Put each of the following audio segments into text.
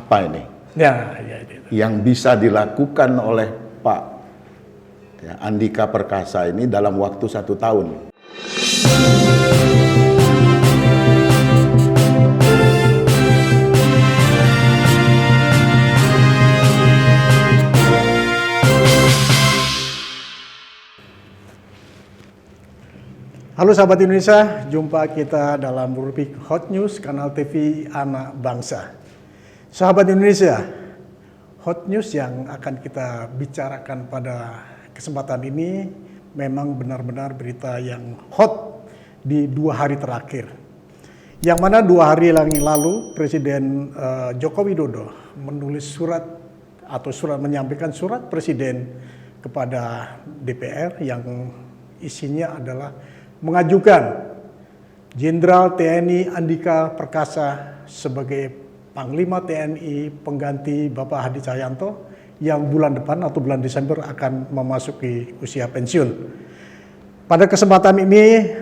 apa ini Ya. yang bisa dilakukan oleh Pak Andika Perkasa ini dalam waktu 1 tahun. Halo sahabat Indonesia, jumpa kita dalam rubrik Hot News Kanal TV Anak Bangsa. Sahabat Indonesia, Hot News yang akan kita bicarakan pada kesempatan ini memang benar-benar berita yang hot di 2 hari terakhir. Yang mana 2 hari lalu Presiden Joko Widodo menulis surat menyampaikan surat Presiden kepada DPR yang isinya adalah mengajukan Jenderal TNI Andika Perkasa sebagai Panglima TNI pengganti Bapak Hadi Cahyanto yang bulan depan atau bulan Desember akan memasuki usia pensiun. Pada kesempatan ini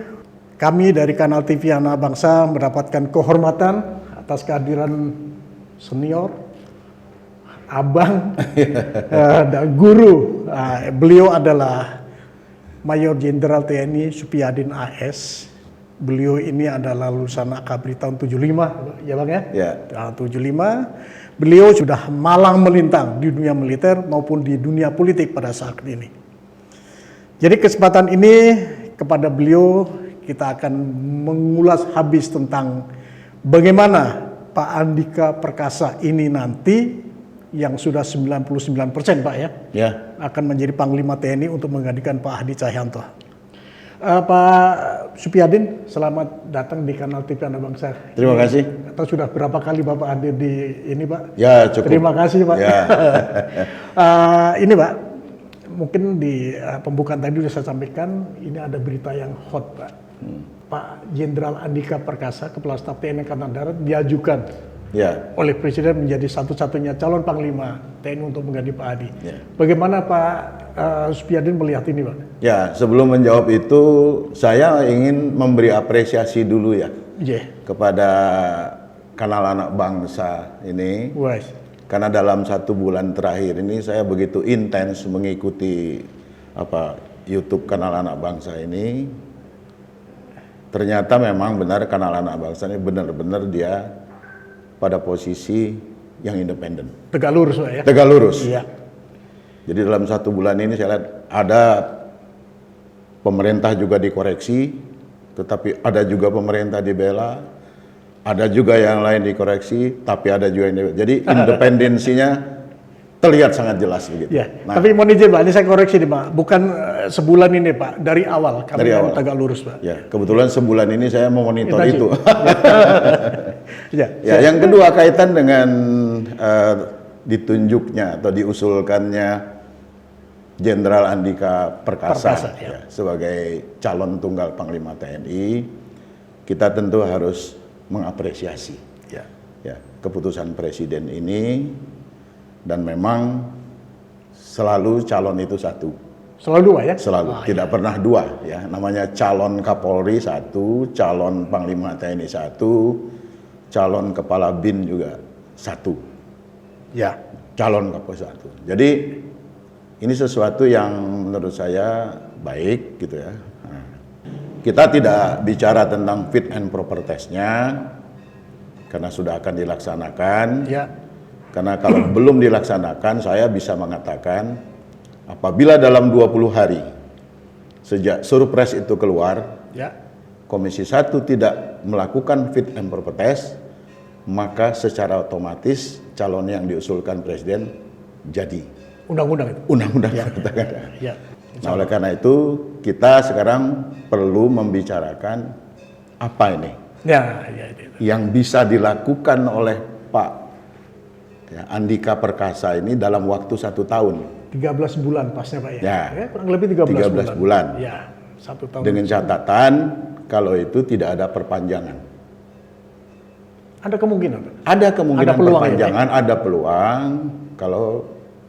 kami dari Kanal TV Anak Bangsa mendapatkan kehormatan atas kehadiran senior, abang, dan guru. Beliau adalah Mayor Jenderal TNI Supyadin AS. Beliau ini adalah lulusan Akabri tahun 75, ya Bang ya? Ya. Tahun 75. Beliau sudah malang melintang di dunia militer maupun di dunia politik pada saat ini. Jadi kesempatan ini kepada beliau kita akan mengulas habis tentang bagaimana Pak Andika Perkasa ini nanti yang sudah 99% Pak ya, akan menjadi Panglima TNI untuk menggantikan Pak Hadi Cahyanto. Pak Supyadin, selamat datang di Kanal TV Anak Bangsa. Terima kasih. Atau sudah berapa kali Bapak hadir di ini Pak? Ya cukup. Terima kasih Pak. Ya. Ini Pak, mungkin di pembukaan tadi sudah saya sampaikan, ini ada berita yang hot Pak. Pak Jenderal Andika Perkasa, Kepala Staf TNI Angkatan Darat, diajukan oleh Presiden menjadi satu-satunya calon Panglima TNI untuk mengganti Pak Hadi. Bagaimana Pak Supyadin melihat ini Pak? Ya, sebelum menjawab itu saya ingin memberi apresiasi dulu ya kepada Kanal Anak Bangsa ini. Karena dalam 1 bulan terakhir ini saya begitu intens mengikuti YouTube Kanal Anak Bangsa ini. Ternyata memang benar Kanal Anak Bangsa ini benar-benar dia pada posisi yang independen. Tegak lurus Pak ya? Tegak lurus. Iya. Jadi dalam 1 bulan ini saya lihat ada pemerintah juga dikoreksi, tetapi ada juga pemerintah dibela, ada juga yang lain dikoreksi, tapi ada juga yang dibela. Jadi independensinya terlihat sangat jelas begitu. Ya. Tapi mohon izin Pak, ini saya koreksi nih Pak, bukan sebulan ini Pak, dari awal kami tegak lurus Pak. Ya, kebetulan sebulan ini saya memonitor itu. Ya, yang kedua kaitan dengan ditunjuknya atau diusulkannya Jenderal Andika Perkasa sebagai calon tunggal Panglima TNI, kita tentu harus mengapresiasi keputusan Presiden ini, dan memang selalu calon itu satu. Selalu 2 ya? Selalu, tidak pernah 2 ya. Namanya calon Kapolri 1, calon Panglima TNI 1, calon Kepala BIN juga 1. Ya, calon Kapolri 1. Jadi ini sesuatu yang menurut saya baik gitu ya. Kita tidak bicara tentang fit and proper test-nya karena sudah akan dilaksanakan. Karena kalau belum dilaksanakan, saya bisa mengatakan apabila dalam 20 hari sejak surpres itu keluar, Komisi 1 tidak melakukan fit and proper test, maka secara otomatis calon yang diusulkan Presiden jadi undang-undang itu. Undang-undang. Nah, oleh karena itu kita sekarang perlu membicarakan apa ini yang bisa dilakukan oleh Pak Andika Perkasa ini dalam waktu 1 tahun. 13 bulan pasnya Pak ya? Kurang lebih 13 bulan. Ya, 1 tahun. Dengan catatan kalau itu tidak ada perpanjangan. Ada kemungkinan? Ada kemungkinan ada peluang perpanjangan, ada peluang kalau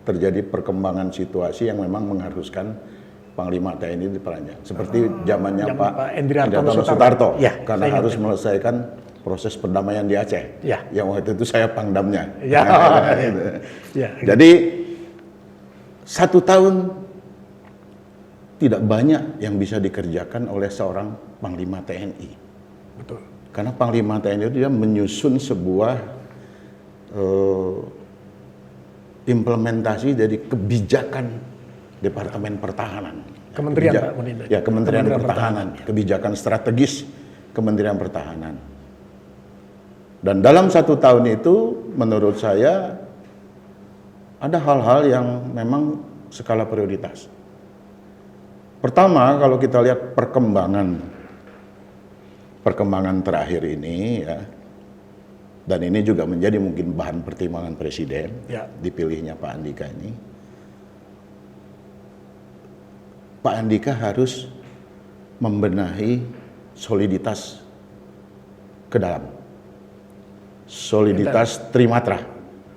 terjadi perkembangan situasi yang memang mengharuskan Panglima TNI diperpanjang. Seperti zamannya Pak Endriartono Sutarto. Karena harus melesaikan proses perdamaian di Aceh. Ya. Yang waktu itu saya pangdamnya. Ya. Gitu. Ya. Jadi 1 tahun tidak banyak yang bisa dikerjakan oleh seorang Panglima TNI. Betul. Karena Panglima TNI itu dia menyusun sebuah implementasi dari kebijakan Departemen Pertahanan. Kementerian Pak Muninda. Ya, Kementerian Pertahanan. Kebijakan strategis Kementerian Pertahanan. Dan dalam 1 tahun itu menurut saya ada hal-hal yang memang skala prioritas. Pertama, kalau kita lihat perkembangan terakhir ini ya, dan ini juga menjadi mungkin bahan pertimbangan Presiden Ya. dipilihnya Pak Andika ini. Pak Andika harus membenahi soliditas ke dalam. Soliditas Trimatra.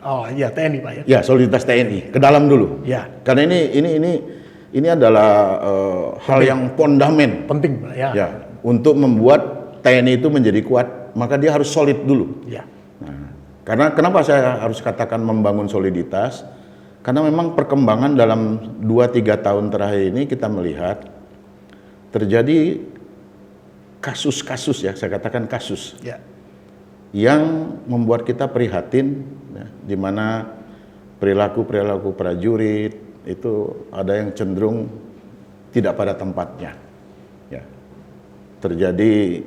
Oh iya, TNI Pak ya. Ya, soliditas TNI ke dalam dulu. Ya. Karena ini adalah hal yang fondamen. Penting Pak ya. Ya, untuk membuat TNI itu menjadi kuat, maka dia harus solid dulu. Ya. Nah, karena kenapa saya harus katakan membangun soliditas? Karena memang perkembangan dalam 2-3 tahun terakhir ini kita melihat terjadi kasus-kasus ya, saya katakan kasus. Ya. Yang membuat kita prihatin, ya, di mana perilaku prajurit itu ada yang cenderung tidak pada tempatnya. Ya. Terjadi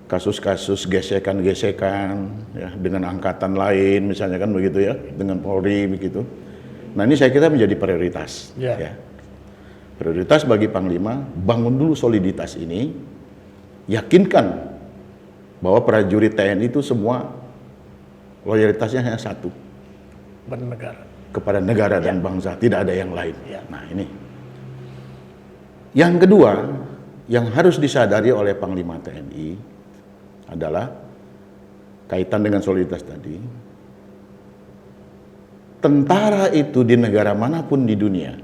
kasus-kasus gesekan-gesekan ya, dengan angkatan lain, misalnya kan begitu ya, dengan Polri begitu. Nah ini saya kira menjadi prioritas. Ya. Ya. Prioritas bagi Panglima, bangun dulu soliditas ini, yakinkan bahwa prajurit TNI itu semua loyalitasnya hanya satu, Bernegara. kepada negara dan bangsa, tidak ada yang lain. Ya. Nah ini. Yang kedua, yang harus disadari oleh Panglima TNI adalah kaitan dengan soliditas tadi. Tentara itu di negara manapun di dunia,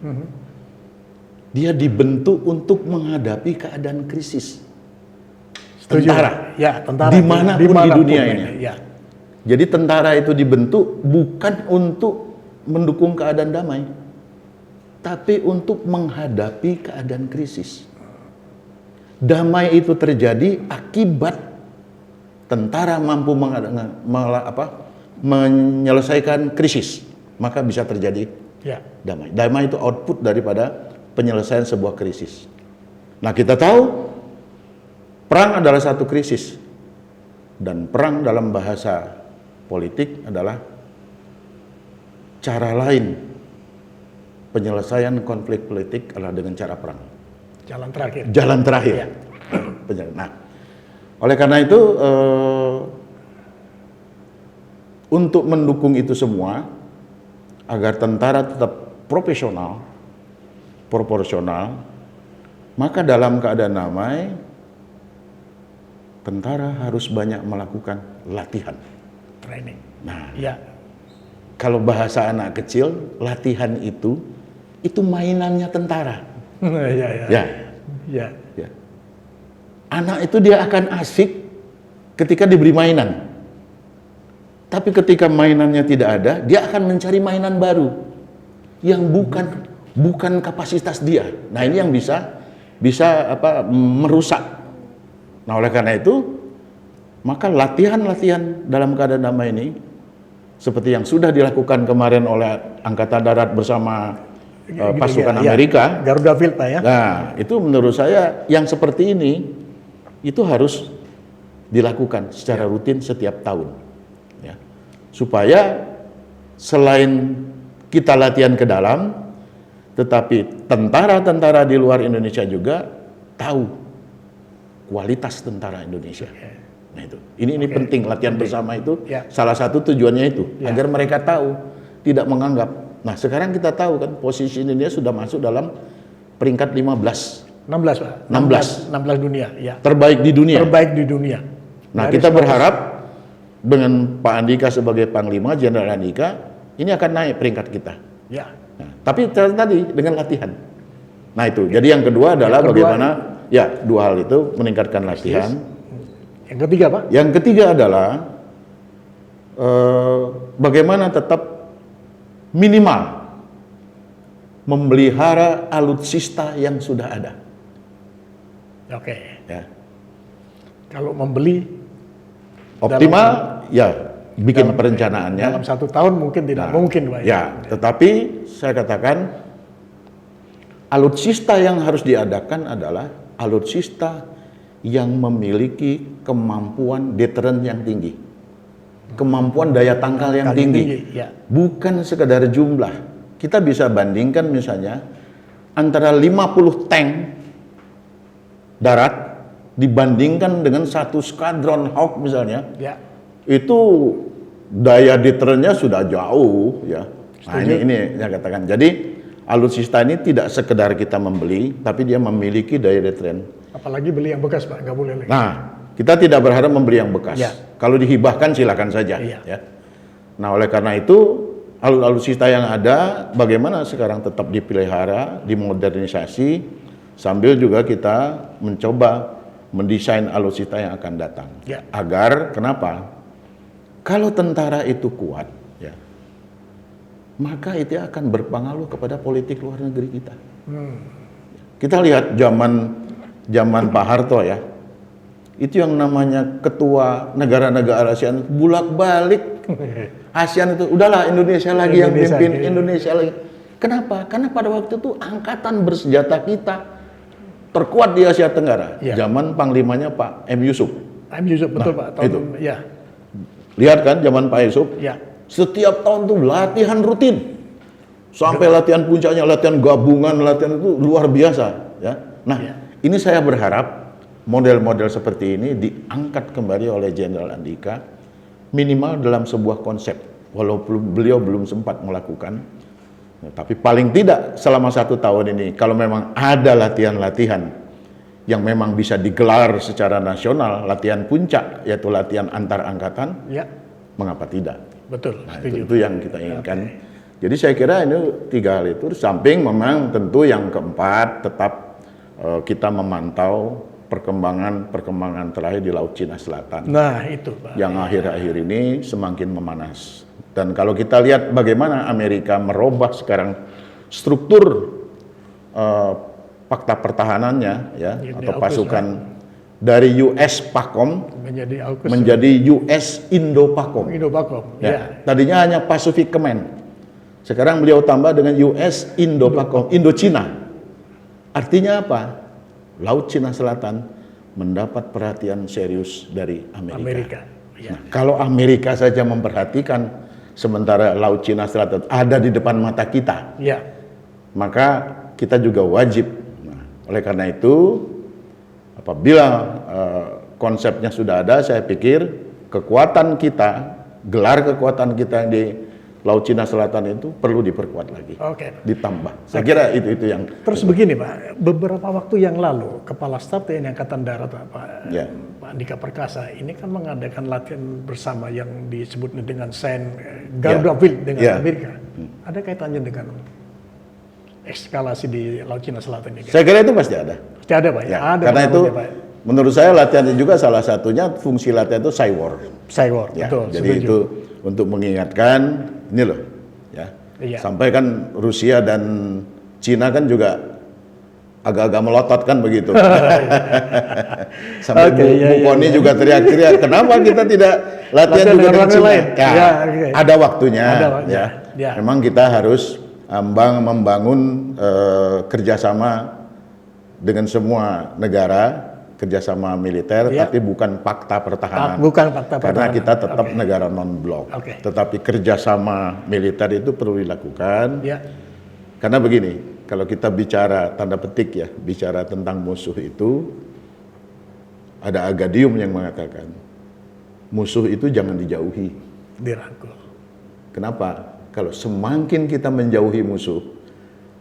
dia dibentuk untuk menghadapi keadaan krisis. Setuju. Tentara, Ya, tentara dimanapun di dunia ini. Ya. Jadi tentara itu dibentuk bukan untuk mendukung keadaan damai, tapi untuk menghadapi keadaan krisis. Damai itu terjadi akibat tentara mampu menyelesaikan krisis, maka bisa terjadi Ya. damai. Damai itu output daripada penyelesaian sebuah krisis. Nah kita tahu perang adalah satu krisis, dan perang dalam bahasa politik adalah cara lain penyelesaian konflik politik adalah dengan cara perang. Jalan terakhir. Jalan terakhir. Ya. Nah, oleh karena itu untuk mendukung itu semua agar tentara tetap profesional, proporsional, maka dalam keadaan damai tentara harus banyak melakukan latihan. Training. Nah, Ya. kalau bahasa anak kecil, latihan itu mainannya tentara. Ya, ya. Ya, Ya. ya. Anak itu dia akan asik ketika diberi mainan. Tapi ketika mainannya tidak ada, dia akan mencari mainan baru yang bukan kapasitas dia. Nah, ini yang bisa merusak. Nah, oleh karena itu, maka latihan-latihan dalam keadaan damai ini seperti yang sudah dilakukan kemarin oleh Angkatan Darat bersama pasukan Amerika, Garuda Field Pak ya. nah itu menurut saya yang seperti ini itu harus dilakukan secara rutin setiap tahun, ya, supaya selain kita latihan ke dalam, tetapi tentara-tentara di luar Indonesia juga tahu kualitas tentara Indonesia. Nah itu, ini penting latihan bersama itu. Ya. Salah satu tujuannya itu Ya. agar mereka tahu, tidak menganggap. Nah sekarang kita tahu kan posisi Indonesia sudah masuk dalam peringkat 15. 16 Pak. 16 dunia. Ya. Terbaik di dunia. Terbaik di dunia. Nah Dari kita 100. berharap dengan Pak Andika sebagai Panglima, Jenderal Andika, ini akan naik peringkat kita. Ya. Nah, tapi tadi dengan latihan. Nah itu, jadi yang kedua adalah bagaimana, ya 2 hal itu, meningkatkan latihan. Yang ketiga, Pak? Yang ketiga adalah bagaimana tetap minimal memelihara alutsista yang sudah ada. Oke. Ya. Kalau membeli Optimal, ya bikin perencanaannya. dalam 1 tahun mungkin tidak mungkin, Pak. Ya, tetapi saya katakan alutsista yang harus diadakan adalah alutsista yang memiliki kemampuan deteren yang tinggi, kemampuan daya tangkal yang tinggi, ya. bukan sekedar jumlah. Kita bisa bandingkan misalnya antara 50 tank darat dibandingkan dengan 1 skadron Hawk misalnya, Ya. itu daya deterennya sudah jauh ya. Nah, ini saya katakan. Jadi alutsista ini tidak sekedar kita membeli, tapi dia memiliki daya deteren. Apalagi beli yang bekas, Pak, nggak boleh lagi. Nah, kita tidak berharap membeli yang bekas. Ya. Kalau dihibahkan silakan saja. Iya. Ya. Nah, oleh karena itu alutsista yang ada bagaimana sekarang tetap dipelihara, dimodernisasi, sambil juga kita mencoba mendesain alutsista yang akan datang. Ya. Agar kenapa? Kalau tentara itu kuat, ya, maka itu akan berpengaruh kepada politik luar negeri kita. Kita lihat zaman Pak Harto ya, itu yang namanya ketua negara-negara ASEAN bulak-balik ASEAN itu udahlah Indonesia lagi yang pimpin, Indonesia lagi. Kenapa? Karena pada waktu itu angkatan bersenjata kita terkuat di Asia Tenggara. Ya. Zaman panglimanya Pak M. Yusuf. M. Yusuf, betul, Pak. Tahun, itu. Ya. Lihat kan zaman Pak Yusuf. Ya. Setiap tahun tuh latihan rutin. Sampai latihan puncaknya, latihan gabungan, latihan itu luar biasa, ya. Nah, ini saya berharap model-model seperti ini diangkat kembali oleh Jenderal Andika minimal dalam sebuah konsep. Walaupun beliau belum sempat melakukan, ya, tapi paling tidak selama 1 tahun ini kalau memang ada latihan-latihan yang memang bisa digelar secara nasional, latihan puncak yaitu latihan antar angkatan, Ya. mengapa tidak? Betul. Nah, Setuju. itu yang kita inginkan. Jadi saya kira ini 3 hal itu. Samping memang tentu yang keempat tetap kita memantau perkembangan terakhir di Laut Cina Selatan. Nah, itu, Pak. Yang akhir-akhir ini semakin memanas. Dan kalau kita lihat bagaimana Amerika merubah sekarang struktur fakta pertahanannya, ya, Jadi atau AUKUS, pasukan dari US PACOM menjadi AUKUS, menjadi US Indo-PACOM. Indo-PACOM. Ya. Ya. Tadinya hanya Pacific Command. Sekarang beliau tambah dengan US Indo-PACOM, Indo-Cina. Artinya apa? Laut Cina Selatan mendapat perhatian serius dari Amerika. Ya. Nah, kalau Amerika saja memperhatikan sementara Laut Cina Selatan ada di depan mata kita, Ya. maka kita juga wajib. Nah, oleh karena itu, apabila konsepnya sudah ada, saya pikir kekuatan kita, gelar kekuatan kita yang di Laut Cina Selatan itu perlu diperkuat lagi, Oke. ditambah. Saya kira itu yang. Terus begini, Pak, beberapa waktu yang lalu Kepala Staf TNI Angkatan Darat Pak Andika Perkasa ini kan mengadakan latihan bersama yang disebut dengan SEN Garuda Field dengan Amerika. Ada kaitannya dengan eskalasi di Laut Cina Selatan ini? Saya kira itu pasti ada. Pasti ada, Pak. Ya, Ada karena itu Pak. menurut saya latihan itu juga salah satunya fungsi latihan itu cyber. Cyber, Ya, betul. jadi setuju. itu untuk mengingatkan ini loh, ya. Iya. Sampai kan Rusia dan Cina kan juga agak-agak melotot kan begitu. Sampai Bu Koni juga teriak-teriak, kenapa kita tidak latihan juga dengan Cina? lain? Ya, ada waktunya. Ya. Memang kita harus membangun kerjasama dengan semua negara, kerjasama militer, tapi bukan fakta pertahanan. Bukan fakta Karena pertahanan. kita tetap negara non-blok. Tetapi kerjasama militer itu perlu dilakukan. Ya. Karena begini, kalau kita bicara tanda petik ya, bicara tentang musuh itu, ada Agadium yang mengatakan, musuh itu jangan dijauhi. Dirangkul. Kenapa? Kalau semakin kita menjauhi musuh,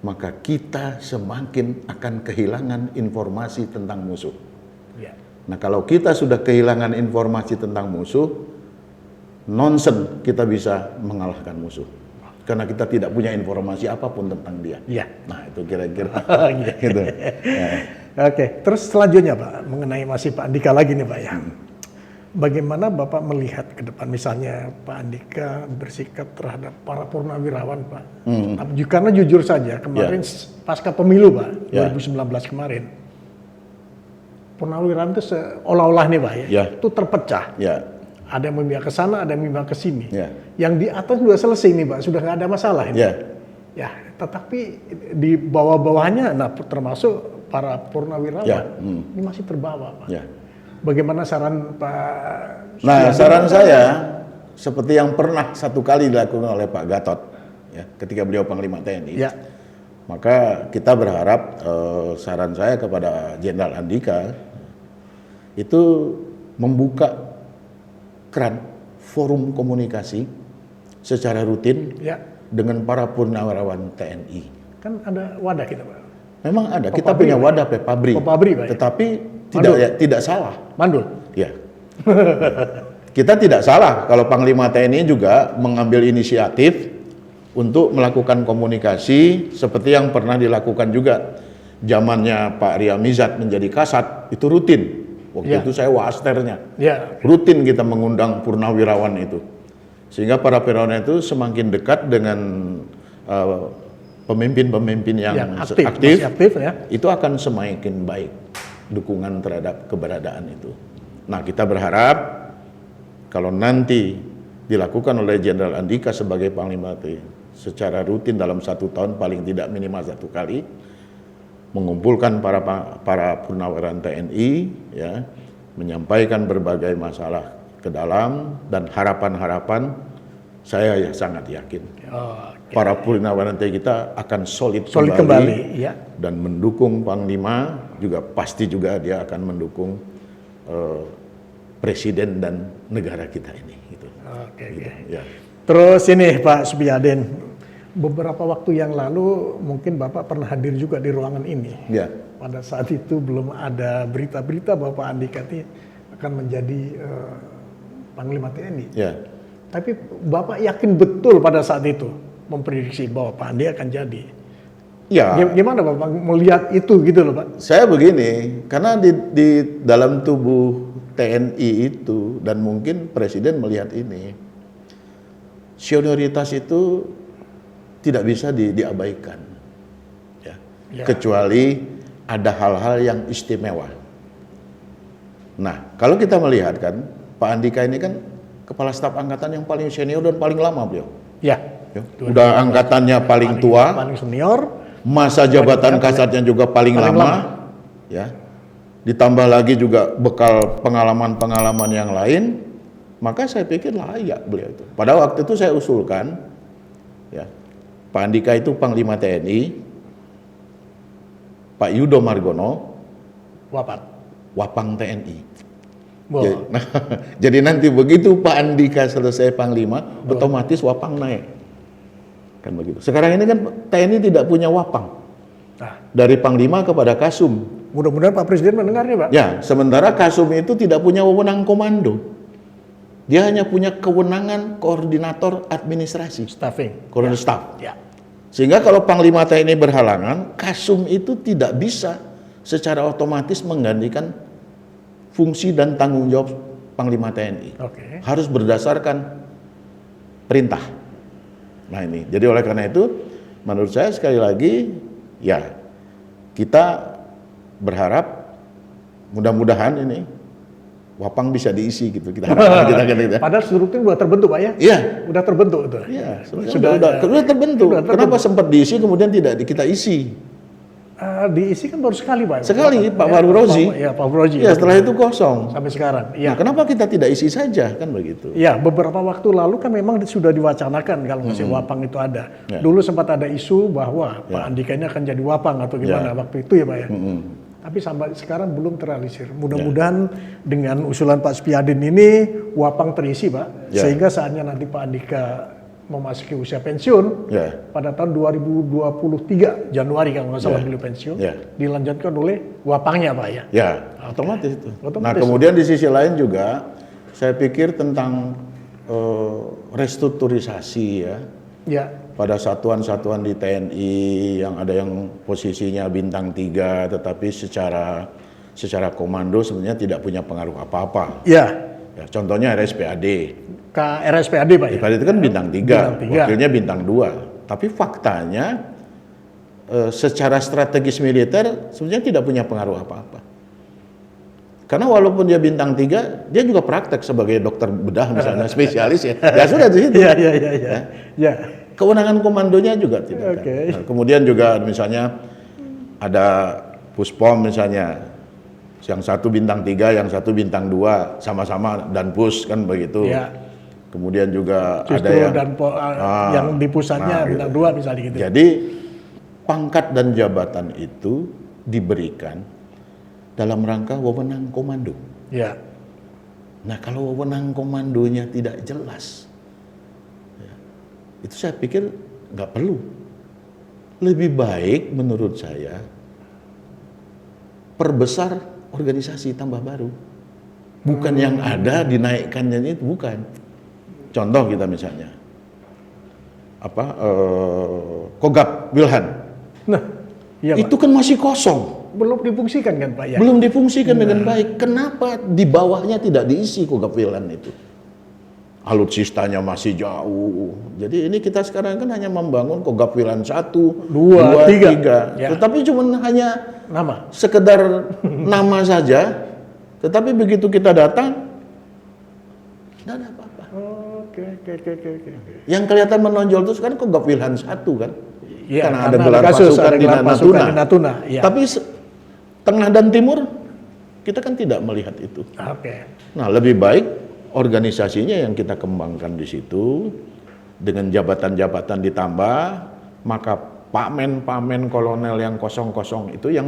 maka kita semakin akan kehilangan informasi tentang musuh. Ya. Nah, kalau kita sudah kehilangan informasi tentang musuh, nonsen kita bisa mengalahkan musuh. Karena kita tidak punya informasi apapun tentang dia. Ya. Nah, itu kira-kira gitu. Ya. Oke, terus selanjutnya Pak, mengenai masih Pak Andika lagi nih Pak ya. Bagaimana Bapak melihat ke depan, misalnya Pak Andika bersikap terhadap para purnawirawan, Pak? Karena jujur saja, kemarin pasca pemilu, Pak, 2019 kemarin, purnawirawan itu seolah-olah nih, Pak, itu terpecah. Ada yang memihak ke sana, ada yang memihak ke sini. Yang di atas sudah selesai nih, Pak, sudah nggak ada masalah ini. Ya, tetapi di bawah-bawahnya, nah termasuk para purnawirawan, ini masih terbawa, Pak. Bagaimana saran Pak? Nah, saran saya seperti yang pernah satu kali dilakukan oleh Pak Gatot, ketika beliau Panglima TNI. Maka kita berharap, saran saya kepada Jenderal Andika itu membuka keran forum komunikasi secara rutin dengan para purnawirawan TNI. Kan ada wadah kita, Pak. Memang ada, kita punya wadah Pepabri, tetapi tidak salah. Mandul. Ya. Kita tidak salah kalau Panglima TNI juga mengambil inisiatif untuk melakukan komunikasi seperti yang pernah dilakukan juga zamannya Pak Ria Mizat menjadi Kasat, itu rutin. Waktu itu saya wasternya. Rutin kita mengundang purnawirawan itu. Sehingga para purnawirawan itu semakin dekat dengan pemimpin-pemimpin yang aktif itu akan semakin baik dukungan terhadap keberadaan itu. Nah, kita berharap kalau nanti dilakukan oleh Jenderal Andika sebagai Panglima TNI secara rutin dalam 1 tahun, paling tidak minimal 1 kali, mengumpulkan para purnawirawan TNI, menyampaikan berbagai masalah ke dalam, dan harapan-harapan saya sangat yakin para purnawirawan TNI kita akan solid kembali dan mendukung Panglima, juga pasti juga dia akan mendukung Presiden dan negara kita ini. Gitu. Terus ini Pak Supyadin, beberapa waktu yang lalu mungkin Bapak pernah hadir juga di ruangan ini. Pada saat itu belum ada berita-berita bahwa Pak Andika akan menjadi Panglima TNI. Tapi Bapak yakin betul pada saat itu memprediksi bahwa Pak Andi akan jadi. Gimana Bapak melihat itu gitu loh, Pak? Saya begini, karena di dalam tubuh TNI itu, dan mungkin Presiden melihat ini, senioritas itu tidak bisa diabaikan. Kecuali ada hal-hal yang istimewa. Nah, kalau kita melihat kan, Pak Andika ini kan Kepala Staf Angkatan yang paling senior dan paling lama beliau. Udah angkatannya paling tua, paling senior, masa jabatan kasatnya juga paling lama. Ditambah lagi juga bekal pengalaman-pengalaman yang lain, maka saya pikir layak beliau itu. Pada waktu itu saya usulkan, Pak Andika itu Panglima TNI, Pak Yudo Margono Wapang TNI. Jadi nanti begitu Pak Andika selesai Panglima, otomatis Wapang naik. Kan begitu. Sekarang ini kan TNI tidak punya Wapang. Dari Panglima kepada Kasum. Mudah-mudahan Pak Presiden mendengarnya, Pak. Sementara Kasum itu tidak punya wewenang komando. Dia hanya punya kewenangan koordinator administrasi. Koordinator staf. Sehingga kalau Panglima TNI berhalangan, Kasum itu tidak bisa secara otomatis menggantikan fungsi dan tanggung jawab Panglima TNI. Harus berdasarkan perintah. Nah ini, jadi oleh karena itu, menurut saya sekali lagi, kita berharap mudah-mudahan ini Wapang bisa diisi gitu. Kita harapkan. Padahal struktur sudah terbentuk, Pak ya? Sudah terbentuk itu. Sudah terbentuk. Kenapa sempat diisi kemudian tidak kita isi? Diisi kan baru sekali, Pak. Sekali, Pak Fahru Rozi. Pak Fahru. Setelah itu kosong. Sampai sekarang. Nah, kenapa kita tidak isi saja, kan begitu? Beberapa waktu lalu kan memang sudah diwacanakan kalau masih Wapang itu ada. Dulu sempat ada isu bahwa Pak Andika ini akan jadi Wapang atau gimana waktu itu ya, Pak ya. Tapi sampai sekarang belum terrealisir. Mudah-mudahan dengan usulan Pak Supyadin ini Wapang terisi, Pak. Sehingga saatnya nanti Pak Andika memasuki usia pensiun pada tahun 2023 Januari kalau nggak salah beliau pensiun, dilanjutkan oleh Wapangnya, Pak ya. Otomatis itu. Nah kemudian di sisi lain juga saya pikir tentang restrukturisasi pada satuan-satuan di TNI yang ada yang posisinya bintang 3 tetapi secara komando sebenarnya tidak punya pengaruh apa-apa. Ya, contohnya RSPAD. RSPAD Pak ya? RSPAD itu kan bintang 3, Bintang 3. wakilnya bintang 2. Tapi faktanya secara strategis militer sebenarnya tidak punya pengaruh apa-apa. Karena walaupun dia bintang 3, dia juga praktek sebagai dokter bedah misalnya, spesialis ya. Ya sudah di situ. Ya. Kewenangan komandonya juga tidak. Oke. Nah, kemudian juga misalnya ada Puspom misalnya, yang satu bintang 3, yang satu bintang 2, sama-sama dan pus kan begitu. Ya. Kemudian juga Justru ada yang di pusatnya bintang 2 misalnya gitu. Jadi pangkat dan jabatan itu diberikan dalam rangka wewenang komando. Ya. Nah, kalau wewenang komandonya tidak jelas, ya, itu saya pikir nggak perlu. Lebih baik menurut saya perbesar organisasi tambah baru. Bukan yang ada dinaikkannya itu, bukan. Contoh kita misalnya Kogab Wilhan. Nah, iya, itu kan masih kosong. Belum difungsikan kan Pak ya? Belum difungsikan dengan baik. Kenapa di bawahnya tidak diisi Kogab Wilhan itu? Alutsistanya masih jauh. Jadi ini kita sekarang kan hanya membangun Kogab Wilhan 1, 2, 3. Ya. Tetapi cuma hanya nama. Sekedar nama saja. Tetapi begitu kita datang, tidak ada apa-apa. Oke. Yang kelihatan menonjol itu sekarang Kogab Wilhan 1 kan? Ya, karena ada gelar pasukan di Natuna. Ya. Tapi tengah dan timur kita kan tidak melihat itu. Oke. Nah, lebih baik organisasinya yang kita kembangkan di situ dengan jabatan-jabatan ditambah, maka pamen kolonel yang kosong-kosong itu yang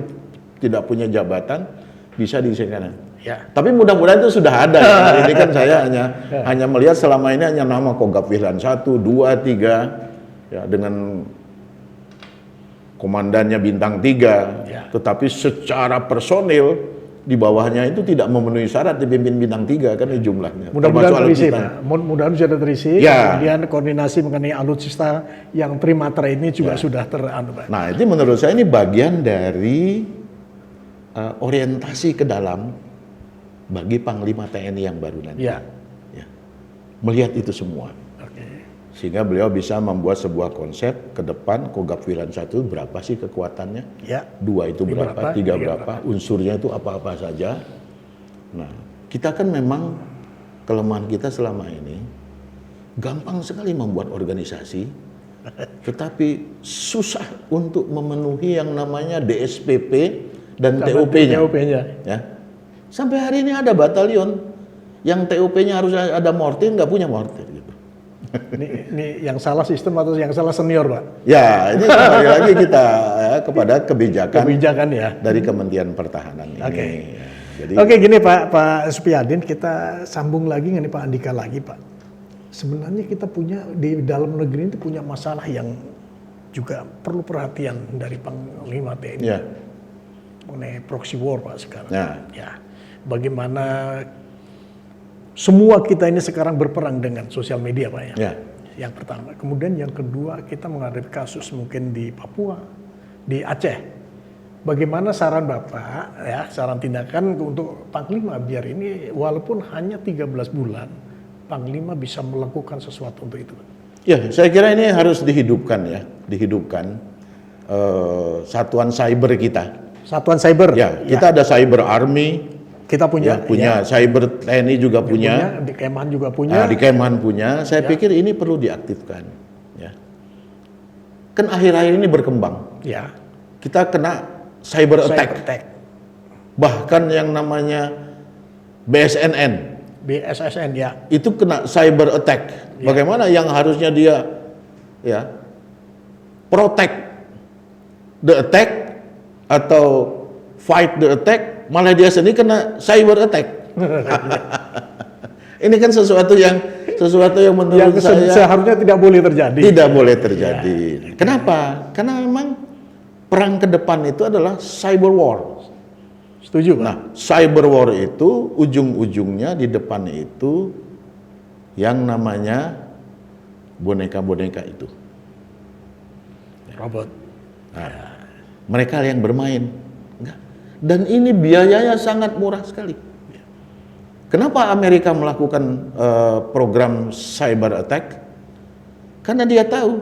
tidak punya jabatan bisa diisikan. Ya. Tapi mudah-mudahan itu sudah ada. Ya. Ini kan saya hanya melihat selama ini hanya nama Kogab Wilhan 1, 2, 3 ya dengan komandannya bintang 3. Ya. Tetapi secara personil di bawahnya itu tidak memenuhi syarat dipimpin bintang 3 kan jumlahnya. Mudah-mudahan terisi, Pak. Mudah-mudahan sudah terisi. Ya. Kemudian koordinasi mengenai alutsista yang primatra ini juga sudah Pak. Nah, itu menurut saya ini bagian dari orientasi ke dalam bagi Panglima TNI yang baru nanti. Ya. Ya. Melihat itu semua. Sehingga beliau bisa membuat sebuah konsep ke depan Kogab Wilhan 1 berapa sih kekuatannya, Ya. 2 itu berapa, 3 berapa, unsurnya itu apa-apa saja. Nah, kita kan memang kelemahan kita selama ini gampang sekali membuat organisasi, tetapi susah untuk memenuhi yang namanya DSPP dan TOP-nya. Ya. Sampai hari ini ada batalion yang TOP-nya harus ada mortir, nggak punya mortir. Ini yang salah sistem atau yang salah senior, Pak? Ya, ini kembali lagi kita ya, kepada kebijakan ya dari Kementerian Pertahanan ini. Oke. Ya, jadi, Oke, gini Pak Supyadin, kita sambung lagi dengan Pak Andika lagi, Pak. Sebenarnya kita punya di dalam negeri itu punya masalah yang juga perlu perhatian dari Panglima TNI. ya, Mengenai proxy war, Pak, sekarang. Ya. Bagaimana semua kita ini sekarang berperang dengan sosial media, Pak ya. Ya. Yang pertama. Kemudian yang kedua, kita menghadapi kasus mungkin di Papua, di Aceh. Bagaimana saran Bapak, ya, saran tindakan untuk Panglima biar ini walaupun hanya 13 bulan, Panglima bisa melakukan sesuatu untuk itu, Pak? Ya, saya kira ini harus dihidupkan ya, satuan cyber kita. Satuan cyber. Ya, kita ada cyber army. Kita punya, cyber TNI juga punya, di Kemhan juga punya. Di Kemhan punya. Saya pikir ini perlu diaktifkan. Ya. Kan akhir-akhir ini berkembang. Ya. Kita kena cyber attack. Bahkan yang namanya BSSN ya. Itu kena cyber attack. Ya. Bagaimana yang harusnya dia ya protect the attack atau fight the attack, malah dia sendiri kena cyber attack. Ini kan sesuatu yang menurut saya seharusnya tidak boleh terjadi. Tidak boleh terjadi. Ya. Kenapa? Karena memang perang ke depan itu adalah cyber war. Setuju, Pak? Nah, cyber war itu ujung-ujungnya di depan itu yang namanya boneka-boneka itu. Robot. Nah, mereka yang bermain. Enggak. Dan ini biayanya sangat murah sekali. Kenapa Amerika melakukan program cyber attack? Karena dia tahu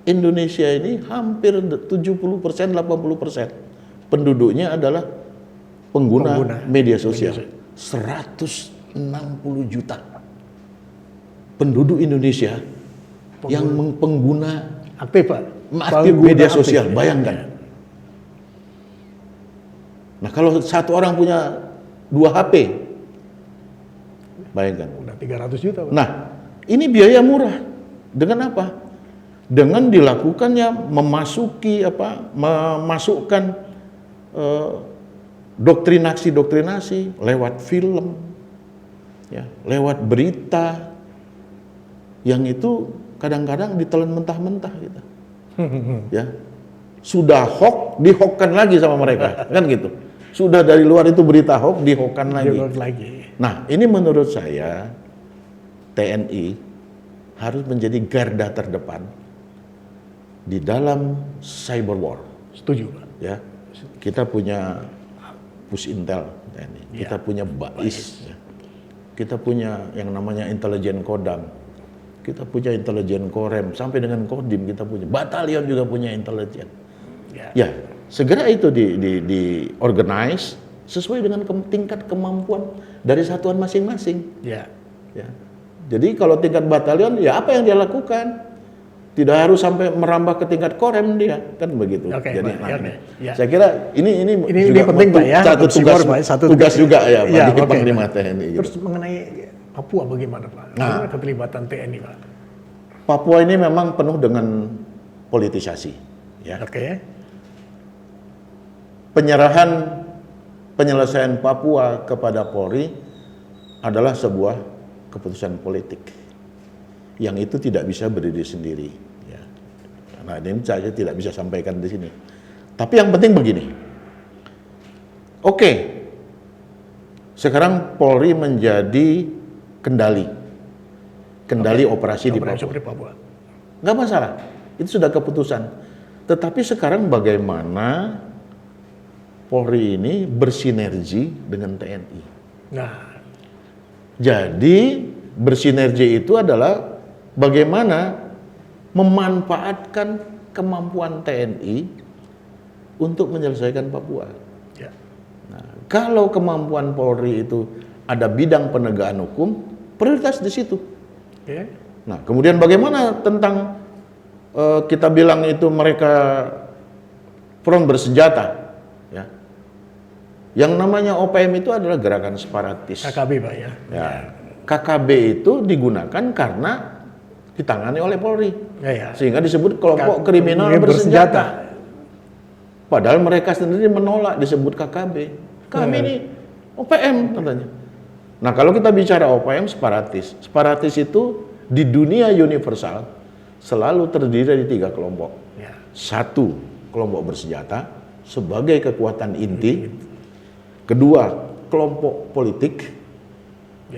Indonesia ini hampir 70%, 80% penduduknya adalah pengguna media sosial. 160 juta penduduk Indonesia yang pengguna aktif, Pak. aktif media sosial, bayangkan. Nah, kalau satu orang punya 2 HP, bayangkan. Udah 300 juta, Pak. Nah, ini biaya murah. Dengan apa? Dengan dilakukannya memasukkan doktrinasi lewat film, ya, lewat berita, yang itu kadang-kadang ditelan mentah-mentah gitu. Ya, sudah hoax, dihokkan lagi sama mereka, kan gitu. Sudah dari luar itu berita hoax, dihokkan lagi. Nah, ini menurut saya TNI harus menjadi garda terdepan di dalam cyber war. Setuju, Pak. Ya, kita punya Pusintel TNI, kita punya BAIS, ya. Kita punya yang namanya intelijen Kodam, kita punya intelijen Korem, sampai dengan Kodim kita punya, batalion juga punya intelijen. Ya, segera itu di organize sesuai dengan tingkat kemampuan dari satuan masing-masing. Ya. Jadi kalau tingkat batalion, ya apa yang dia lakukan? Tidak harus sampai merambah ke tingkat Korem dia, kan begitu. Jadi, saya kira ini juga penting, Pak, ya. tugas juga ya bagi Panglima TNI. Terus mengenai Papua bagaimana, Pak? Bagaimana keterlibatan TNI, Pak? Papua ini memang penuh dengan politisasi. Ya. Penyelesaian Papua kepada Polri adalah sebuah keputusan politik yang itu tidak bisa berdiri sendiri. Ya. Nah, ini saya tidak bisa sampaikan di sini. Tapi yang penting begini. Oke, sekarang Polri menjadi kendali operasi di Papua. Nggak masalah, itu sudah keputusan. Tetapi sekarang bagaimana Polri ini bersinergi dengan TNI. Jadi bersinergi itu adalah bagaimana memanfaatkan kemampuan TNI untuk menyelesaikan Papua. Nah, kalau kemampuan Polri itu ada bidang penegakan hukum, prioritas di situ. Nah, kemudian bagaimana tentang kita bilang itu mereka front bersenjata, ya. Yang namanya OPM itu adalah gerakan separatis. KKB, Pak, ya. KKB itu digunakan karena ditangani oleh Polri. Sehingga disebut kelompok kriminal bersenjata. Padahal mereka sendiri menolak disebut KKB. Kami ini OPM katanya. Nah, kalau kita bicara OPM separatis. Separatis itu di dunia universal selalu terdiri dari 3 kelompok. 1, kelompok bersenjata sebagai kekuatan inti. Kedua, kelompok politik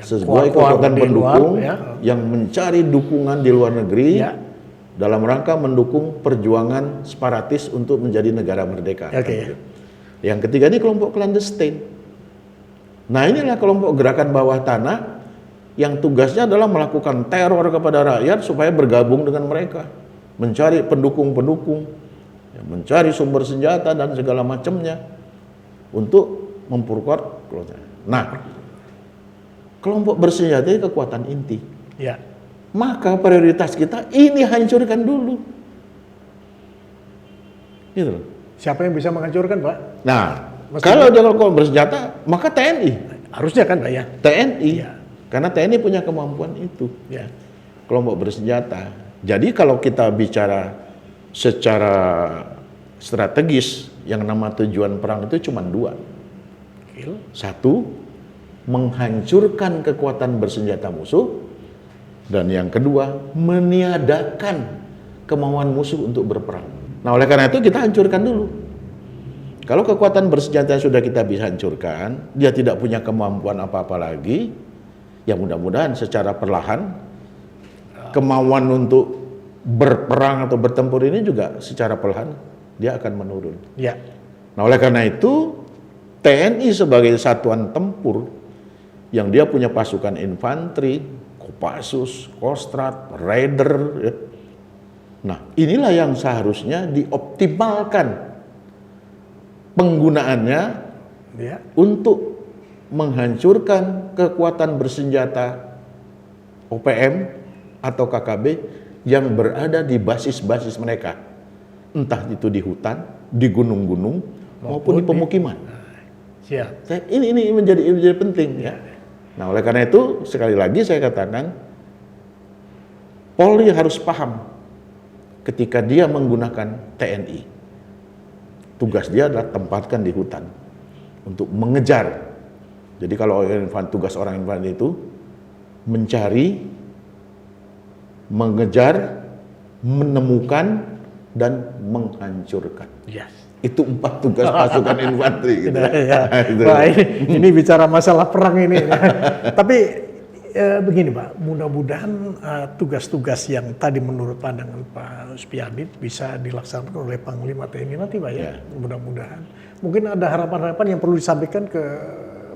sebagai kekuatan pendukung yang mencari dukungan di luar negeri dalam rangka mendukung perjuangan separatis untuk menjadi negara merdeka. Yang ketiga ini kelompok clandestine. Nah, inilah kelompok gerakan bawah tanah yang tugasnya adalah melakukan teror kepada rakyat supaya bergabung dengan mereka, mencari pendukung-pendukung, mencari sumber senjata dan segala macamnya untuk memperkuat. Nah, kelompok bersenjata itu kekuatan inti. Maka prioritas kita ini hancurkan dulu. Gitu. Siapa yang bisa menghancurkan, Pak? Nah, kalau dia kelompok bersenjata, maka TNI. Harusnya kan, Pak, ya? TNI. Karena TNI punya kemampuan itu. Kelompok bersenjata. Jadi kalau kita bicara secara strategis, yang nama tujuan perang itu cuma 2. 1, menghancurkan kekuatan bersenjata musuh, dan yang kedua, meniadakan kemauan musuh untuk berperang. Nah, oleh karena itu kita hancurkan dulu. Kalau kekuatan bersenjata sudah kita bisa hancurkan, dia tidak punya kemampuan apa-apa lagi, ya mudah-mudahan secara perlahan kemauan untuk berperang atau bertempur ini juga secara perlahan dia akan menurun. Nah, oleh karena itu TNI sebagai satuan tempur yang dia punya pasukan infanteri, Kopassus, Kostrad, Raider. Ya. Nah, inilah yang seharusnya dioptimalkan penggunaannya untuk menghancurkan kekuatan bersenjata OPM atau KKB yang berada di basis-basis mereka. Entah itu di hutan, di gunung-gunung, maupun di pemukiman. Ini menjadi penting ya. Nah, oleh karena itu sekali lagi saya katakan Polri harus paham ketika dia menggunakan TNI. Tugas dia adalah tempatkan di hutan untuk mengejar. Jadi kalau tugas orang infanteri itu mencari, mengejar, menemukan, dan menghancurkan. Itu 4 tugas pasukan infanteri. Gitu. Wah, ini bicara masalah perang ini. Tapi begini Pak, mudah-mudahan tugas-tugas yang tadi menurut pandangan Pak Supiadin bisa dilaksanakan oleh Panglima TNI nanti Pak ya. Mudah-mudahan. Mungkin ada harapan-harapan yang perlu disampaikan ke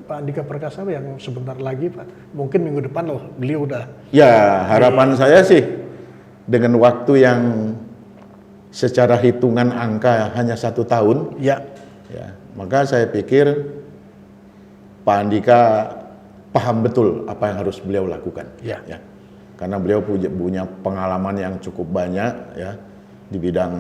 Pak Andika Perkasa yang sebentar lagi Pak. Mungkin minggu depan loh beliau udah. Ya, harapan saya sih dengan waktu yang secara hitungan angka hanya 1 tahun, ya, maka saya pikir Pak Andika paham betul apa yang harus beliau lakukan, ya. Karena beliau punya pengalaman yang cukup banyak, ya, di bidang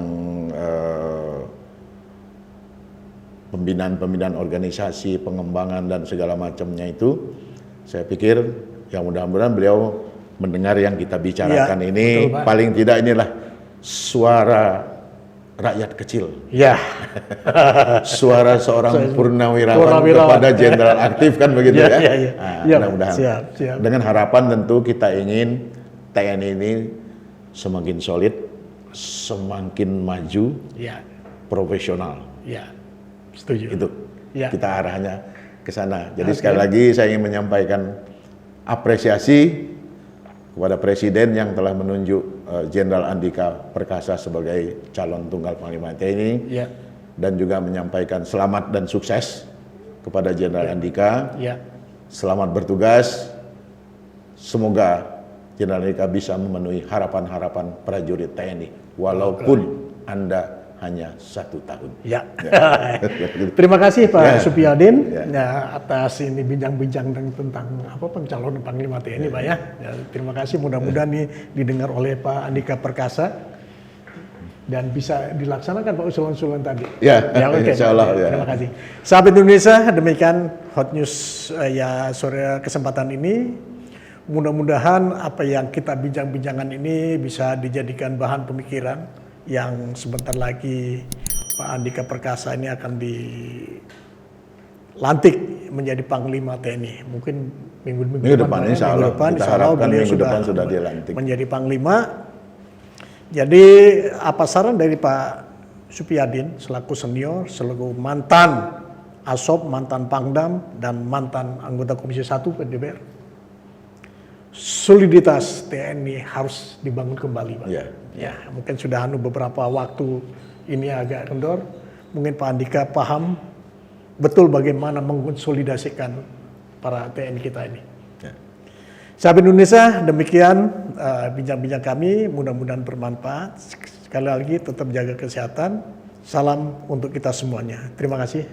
pembinaan organisasi, pengembangan dan segala macamnya itu. Saya pikir ya mudah-mudahan beliau mendengar yang kita bicarakan ini, betul, paling tidak inilah suara rakyat kecil. Ya. Suara seorang purnawirawan kepada jenderal aktif kan begitu ya. Mudah-mudahan. Siap. Dengan harapan tentu kita ingin TNI ini semakin solid, semakin maju, profesional. Setuju. Itu. Kita arahnya ke sana. Jadi sekali lagi saya ingin menyampaikan apresiasi kepada Presiden yang telah menunjuk Jenderal Andika Perkasa sebagai calon tunggal Panglima TNI, dan juga menyampaikan selamat dan sukses kepada Jenderal Andika. Selamat bertugas. Semoga Jenderal Andika bisa memenuhi harapan-harapan prajurit TNI walaupun Anda hanya 1 tahun. Terima kasih Pak Supiadin atas ini bincang-bincang tentang pencalonan Panglima TNI Pak ya. Terima kasih, mudah-mudahan ini didengar oleh Pak Andika Perkasa dan bisa dilaksanakan Pak usulan-usulan tadi. Insyaallah. Terima kasih. Sahabat Indonesia, demikian Hot News sore kesempatan ini. Mudah-mudahan apa yang kita bincang-bincangkan ini bisa dijadikan bahan pemikiran yang sebentar lagi Pak Andika Perkasa ini akan dilantik menjadi Panglima TNI. Mungkin minggu depan insya Allah beliau sudah dilantik menjadi Panglima. Jadi apa saran dari Pak Supiadin selaku senior, selaku mantan ASOP, mantan Pangdam, dan mantan anggota Komisi 1 DPR? Soliditas TNI harus dibangun kembali Pak. Mungkin sudah beberapa waktu ini agak kendor. Mungkin Pak Andika paham betul bagaimana mengkonsolidasikan para TNI kita ini. Sahabat Indonesia, demikian bincang-bincang kami, mudah-mudahan bermanfaat. Sekali lagi tetap jaga kesehatan. Salam untuk kita semuanya. Terima kasih.